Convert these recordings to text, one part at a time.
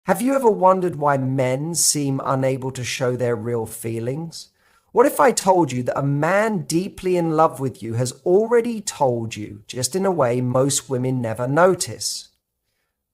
Have you ever wondered why men seem unable to show their real feelings? What if I told you that a man deeply in love with you has already told you, just in a way most women never notice?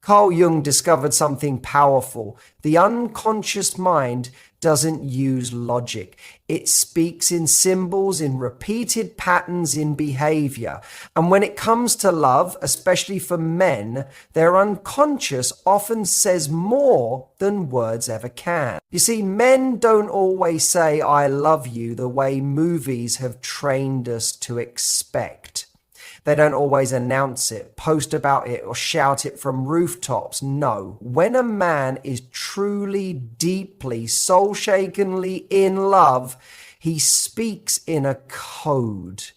Carl Jung discovered something powerful. The unconscious mind doesn't use logic. It speaks in symbols, in repeated patterns in behavior. And when it comes to love, especially for men, their unconscious often says more than words ever can. You see, men don't always say, "I love you," the way movies have trained us to expect. They don't always announce it, post about it, or shout it from rooftops. No, when a man is truly, deeply, soul-shakenly in love, he speaks in a code.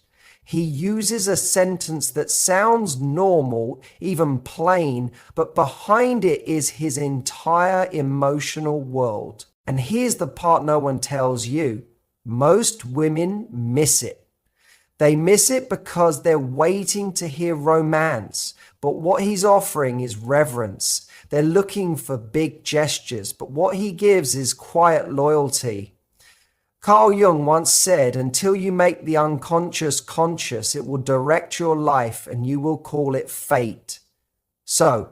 He uses a sentence that sounds normal, even plain, but behind it is his entire emotional world. And here's the part no one tells you. Most women miss it. They miss it because they're waiting to hear romance, but what he's offering is reverence. They're looking for big gestures, but what he gives is quiet loyalty. Carl Jung once said, "Until you make the unconscious conscious, it will direct your life and you will call it fate." So,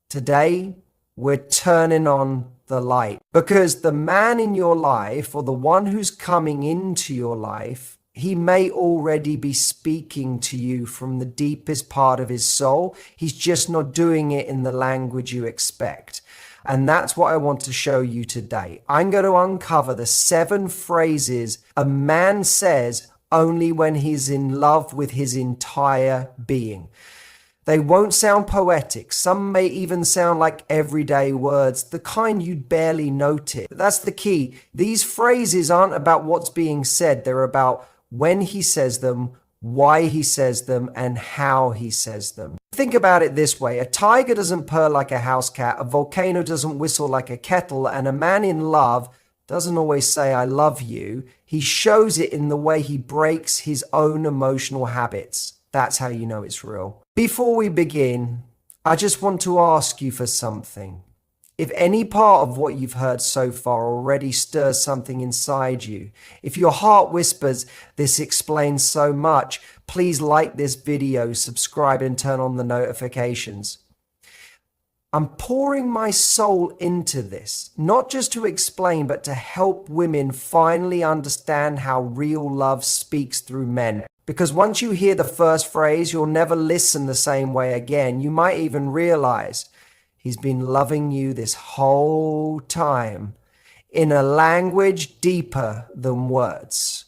today, we're turning on the light, because the man in your life, or the one who's coming into your life, he may already be speaking to you from the deepest part of his soul. He's just not doing it in the language you expect. And that's what I want to show you today. I'm going to uncover the 7 phrases a man says only when he's in love with his entire being. They won't sound poetic. Some may even sound like everyday words, the kind you'd barely notice. That's the key. These phrases aren't about what's being said. They're about when he says them, why he says them, and how he says them. Think about it this way. A tiger doesn't purr like a house cat, a volcano doesn't whistle like a kettle, and a man in love doesn't always say, "I love you." He shows it in the way he breaks his own emotional habits. That's how you know it's real. Before we begin, I just want to ask you for something. If any part of what you've heard so far already stirs something inside you, if your heart whispers, "This explains so much," please like this video, subscribe, and turn on the notifications. I'm pouring my soul into this, not just to explain, but to help women finally understand how real love speaks through men. Because once you hear the first phrase, you'll never listen the same way again. You might even realize he's been loving you this whole time in a language deeper than words.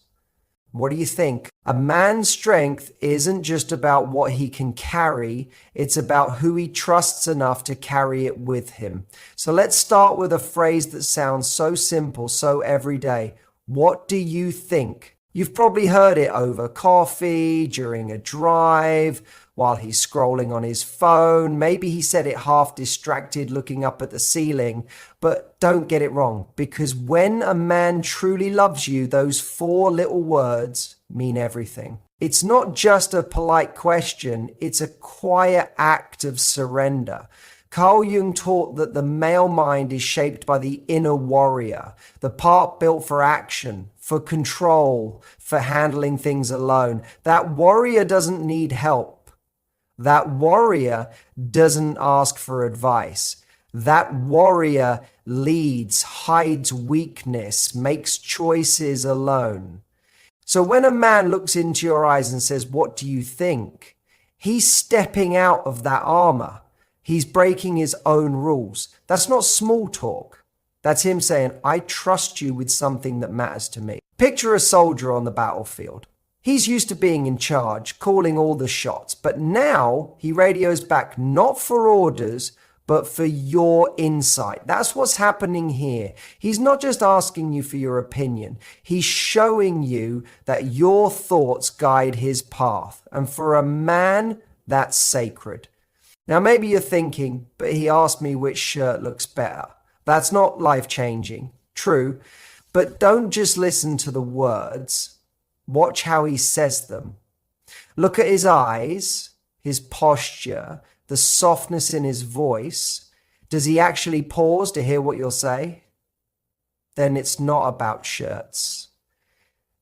What do you think? A man's strength isn't just about what he can carry, it's about who he trusts enough to carry it with him. So let's start with a phrase that sounds so simple, so everyday. What do you think? You've probably heard it over coffee, during a drive, while he's scrolling on his phone. Maybe he said it half distracted, looking up at the ceiling. But don't get it wrong, because when a man truly loves you, those 4 little words mean everything. It's not just a polite question, it's a quiet act of surrender. Carl Jung taught that the male mind is shaped by the inner warrior, the part built for action, for control, for handling things alone. That warrior doesn't need help. That warrior doesn't ask for advice. That warrior leads, hides weakness, makes choices alone. So when a man looks into your eyes and says, "What do you think?" he's stepping out of that armor. He's breaking his own rules. That's not small talk. That's him saying, "I trust you with something that matters to me." Picture a soldier on the battlefield. He's used to being in charge, calling all the shots, but now he radios back not for orders, but for your insight. That's what's happening here. He's not just asking you for your opinion. He's showing you that your thoughts guide his path. And for a man, that's sacred. Now, maybe you're thinking, "But he asked me which shirt looks better." That's not life-changing. True. But don't just listen to the words. Watch how he says them. Look at his eyes, his posture, the softness in his voice. Does he actually pause to hear what you'll say? Then it's not about shirts.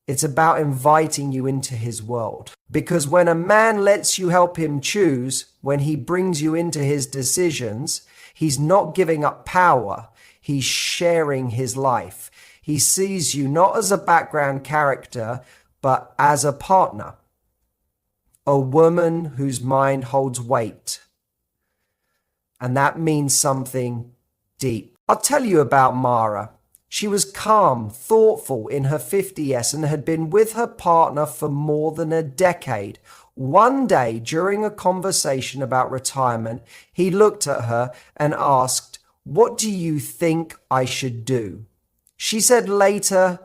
It's about inviting you into his world. Because when a man lets you help him choose, when he brings you into his decisions, he's not giving up power. He's sharing his life. He sees you not as a background character, but as a partner. A woman whose mind holds weight. And that means something deep. I'll tell you about Mara. She was calm, thoughtful in her 50s and had been with her partner for more than a decade. One day, during a conversation about retirement, he looked at her and asked, "What do you think I should do?" She said later,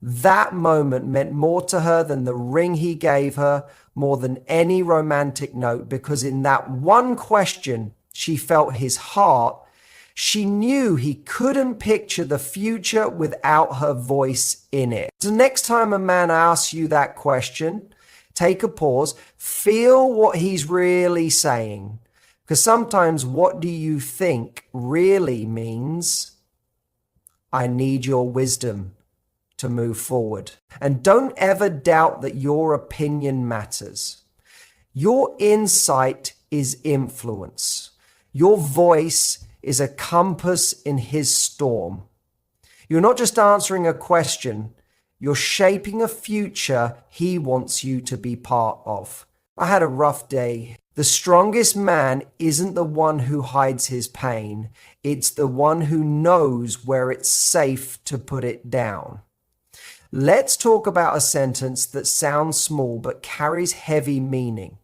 that moment meant more to her than the ring he gave her, more than any romantic note, because in that one question, she felt his heart. She knew he couldn't picture the future without her voice in it. So next time a man asks you that question, take a pause, feel what he's really saying. Because sometimes what do you think really means, I need your wisdom to move forward. And don't ever doubt that your opinion matters. Your insight is influence. Your voice is a compass in his storm. You're not just answering a question, you're shaping a future he wants you to be part of. I had a rough day. The strongest man isn't the one who hides his pain. It's the one who knows where it's safe to put it down. Let's talk about a sentence that sounds small but carries heavy meaning.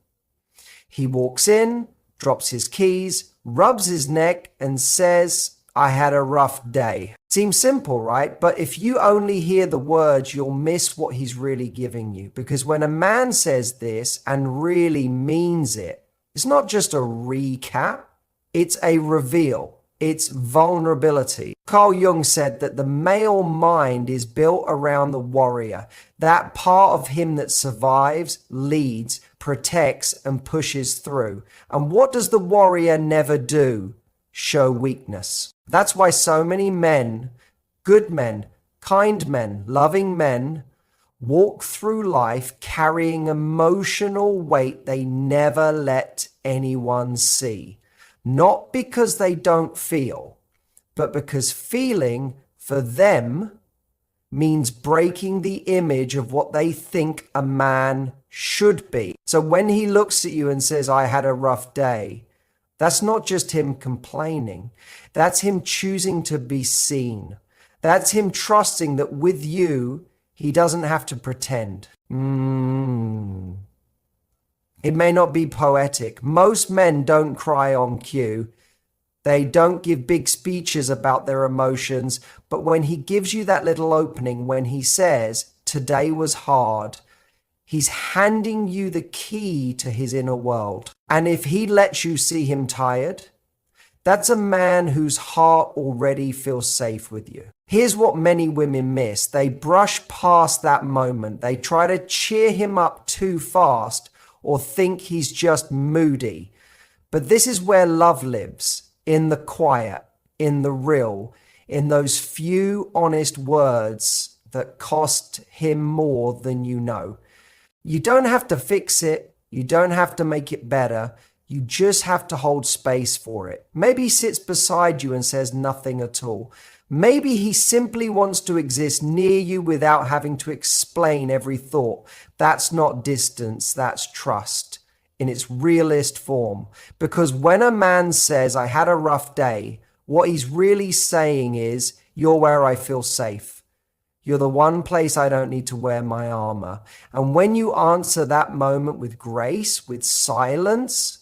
He walks in, drops his keys, rubs his neck and says, "I had a rough day." Seems simple, right? But if you only hear the words, you'll miss what he's really giving you. Because when a man says this and really means it, it's not just a recap, it's a reveal. It's vulnerability. Carl Jung said that the male mind is built around the warrior, that part of him that survives, leads, protects, and pushes through. And what does the warrior never do? Show weakness. That's why so many men, good men, kind men, loving men, walk through life carrying emotional weight they never let anyone see. Not because they don't feel, but because feeling for them means breaking the image of what they think a man should be. So when he looks at you and says, "I had a rough day," that's not just him complaining. That's him choosing to be seen. That's him trusting that with you, he doesn't have to pretend. It may not be poetic. Most men don't cry on cue. They don't give big speeches about their emotions. But when he gives you that little opening, when he says, "Today was hard," he's handing you the key to his inner world. And if he lets you see him tired, that's a man whose heart already feels safe with you. Here's what many women miss. They brush past that moment. They try to cheer him up too fast or think he's just moody. But this is where love lives, in the quiet, in the real, in those few honest words that cost him more than you know. You don't have to fix it. You don't have to make it better. You just have to hold space for it. Maybe he sits beside you and says nothing at all. Maybe he simply wants to exist near you without having to explain every thought. That's not distance, that's trust in its realist form. Because when a man says, "I had a rough day," what he's really saying is, "You're where I feel safe. You're the one place I don't need to wear my armor." And when you answer that moment with grace, with silence,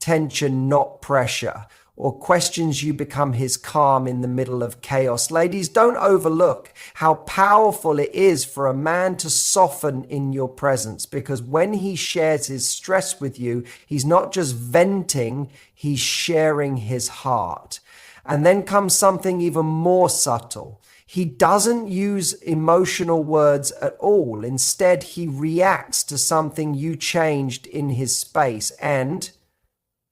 tension, not pressure, or questions, you become his calm in the middle of chaos. Ladies, don't overlook how powerful it is for a man to soften in your presence, because when he shares his stress with you, he's not just venting, he's sharing his heart. And then comes something even more subtle. He doesn't use emotional words at all. Instead, he reacts to something you changed in his space. And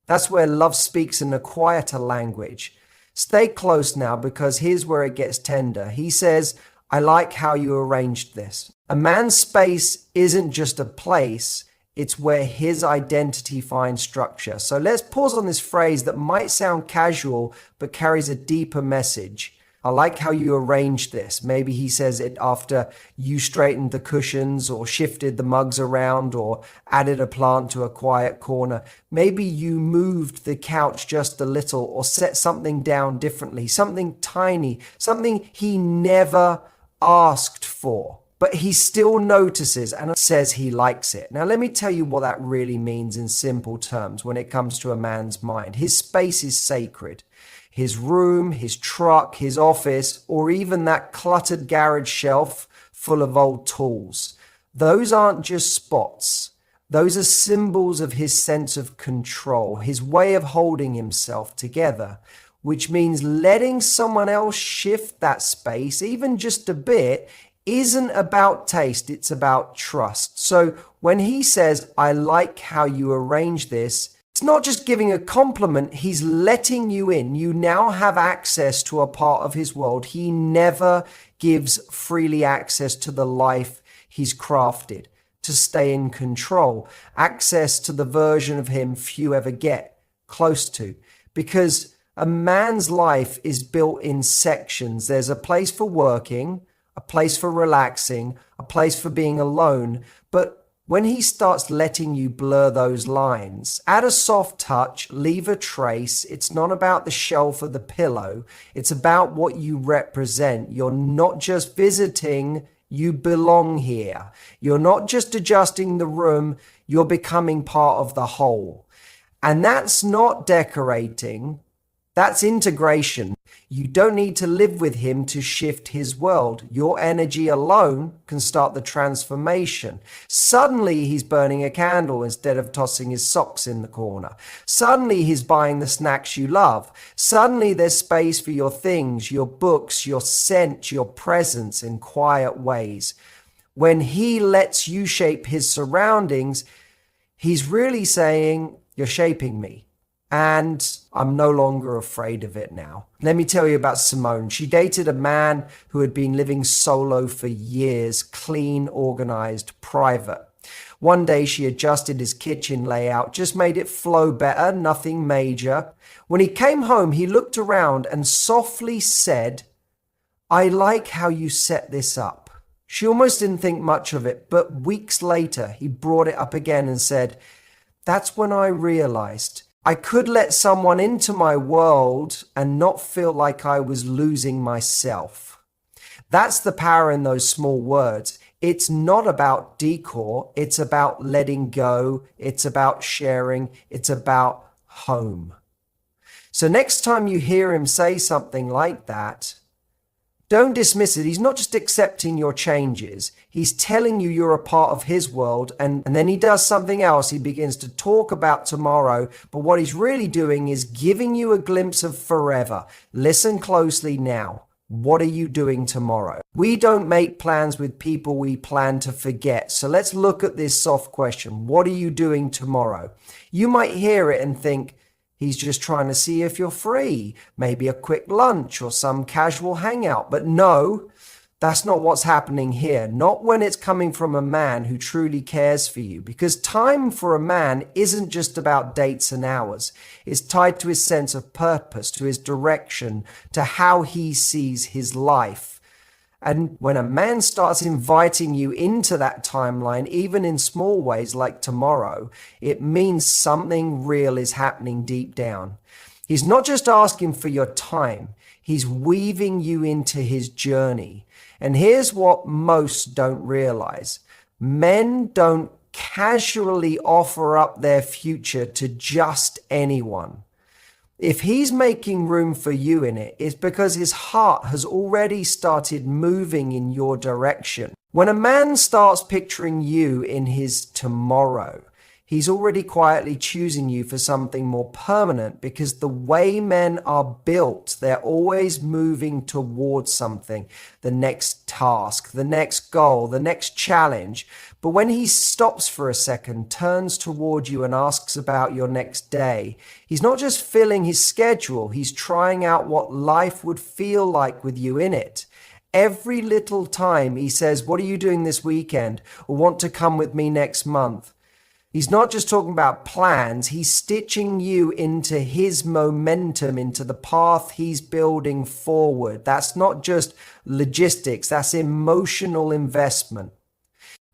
That's where love speaks in a quieter language. Stay close now, because here's where it gets tender. He says, I like how you arranged this. A man's space isn't just a place, it's where his identity finds structure. So let's pause on this phrase that might sound casual, but carries a deeper message. I like how you arranged this. Maybe he says it after you straightened the cushions or shifted the mugs around or added a plant to a quiet corner. Maybe you moved the couch just a little or set something down differently, something tiny, something he never asked for. But he still notices and says he likes it. Now, let me tell you what that really means in simple terms when it comes to a man's mind. His space is sacred. His room, his truck, his office, or even that cluttered garage shelf full of old tools. Those aren't just spots. Those are symbols of his sense of control, his way of holding himself together, which means letting someone else shift that space, even just a bit, isn't about taste, it's about trust. So when he says, I like how you arrange this, it's not just giving a compliment, he's letting you in. You now have access to a part of his world. He never gives freely access to the life he's crafted, to stay in control, access to the version of him few ever get close to. Because a man's life is built in sections. There's a place for working, a place for relaxing, a place for being alone. But when he starts letting you blur those lines, add a soft touch, leave a trace. It's not about the shelf or the pillow. It's about what you represent. You're not just visiting, you belong here. You're not just adjusting the room, you're becoming part of the whole. And that's not decorating, that's integration. You don't need to live with him to shift his world. Your energy alone can start the transformation. Suddenly he's burning a candle instead of tossing his socks in the corner. Suddenly he's buying the snacks you love. Suddenly there's space for your things, your books, your scent, your presence in quiet ways. When he lets you shape his surroundings, he's really saying, you're shaping me. And I'm no longer afraid of it now. Let me tell you about Simone. She dated a man who had been living solo for years, clean, organized, private. One day she adjusted his kitchen layout, just made it flow better, nothing major. When he came home, he looked around and softly said, I like how you set this up. She almost didn't think much of it, but weeks later, he brought it up again and said, that's when I realized I could let someone into my world and not feel like I was losing myself. That's the power in those small words. It's not about decor. It's about letting go. It's about sharing. It's about home. So next time you hear him say something like that, don't dismiss it. He's not just accepting your changes. He's telling you you're a part of his world, and then he does something else. He begins to talk about tomorrow, but what he's really doing is giving you a glimpse of forever. Listen closely now. What are you doing tomorrow? We don't make plans with people we plan to forget. So let's look at this soft question. What are you doing tomorrow? You might hear it and think, he's just trying to see if you're free, maybe a quick lunch or some casual hangout. But no, that's not what's happening here. Not when it's coming from a man who truly cares for you. Because time for a man isn't just about dates and hours. It's tied to his sense of purpose, to his direction, to how he sees his life. And when a man starts inviting you into that timeline, even in small ways like tomorrow, it means something real is happening deep down. He's not just asking for your time, he's weaving you into his journey. And here's what most don't realize. Men don't casually offer up their future to just anyone. If he's making room for you in it, it's because his heart has already started moving in your direction. When a man starts picturing you in his tomorrow, He's already quietly choosing you for something more permanent, because the way men are built, they're always moving towards something, the next task, the next goal, the next challenge. But when he stops for a second, turns toward you and asks about your next day, he's not just filling his schedule, he's trying out what life would feel like with you in it. Every little time he says, "What are you doing this weekend?" or "Want to come with me next month?" He's not just talking about plans, he's stitching you into his momentum, into the path he's building forward. That's not just logistics, that's emotional investment.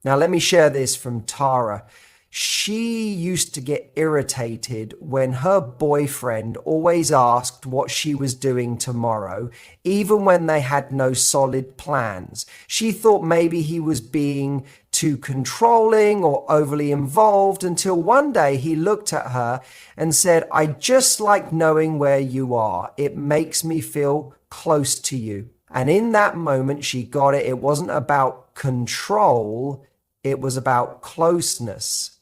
Now, let me share this from Tara. She used to get irritated when her boyfriend always asked what she was doing tomorrow, even when they had no solid plans. She thought maybe he was being too controlling or overly involved, until one day he looked at her and said, "I just like knowing where you are. It makes me feel close to you." And in that moment, she got it. It wasn't about control, it was about closeness.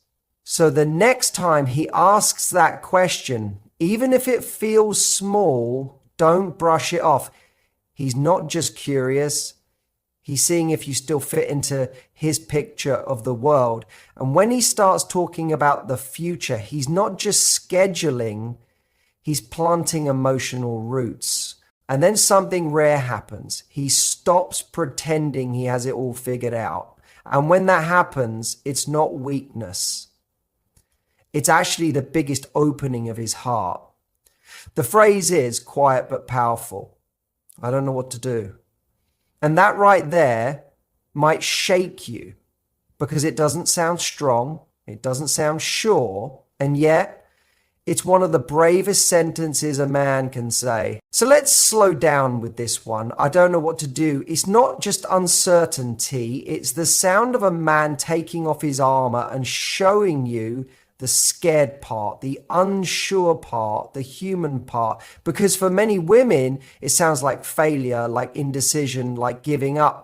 So the next time he asks that question, even if it feels small, don't brush it off. He's not just curious. He's seeing if you still fit into his picture of the world. And when he starts talking about the future, he's not just scheduling, he's planting emotional roots. And then something rare happens. He stops pretending he has it all figured out. And when that happens, it's not weakness. It's actually the biggest opening of his heart. The phrase is quiet but powerful. I don't know what to do. And that right there might shake you, because it doesn't sound strong, it doesn't sound sure, and yet it's one of the bravest sentences a man can say. So let's slow down with this one. I don't know what to do. It's not just uncertainty, it's the sound of a man taking off his armor and showing you the scared part, the unsure part, the human part. Because for many women, it sounds like failure, like indecision, like giving up.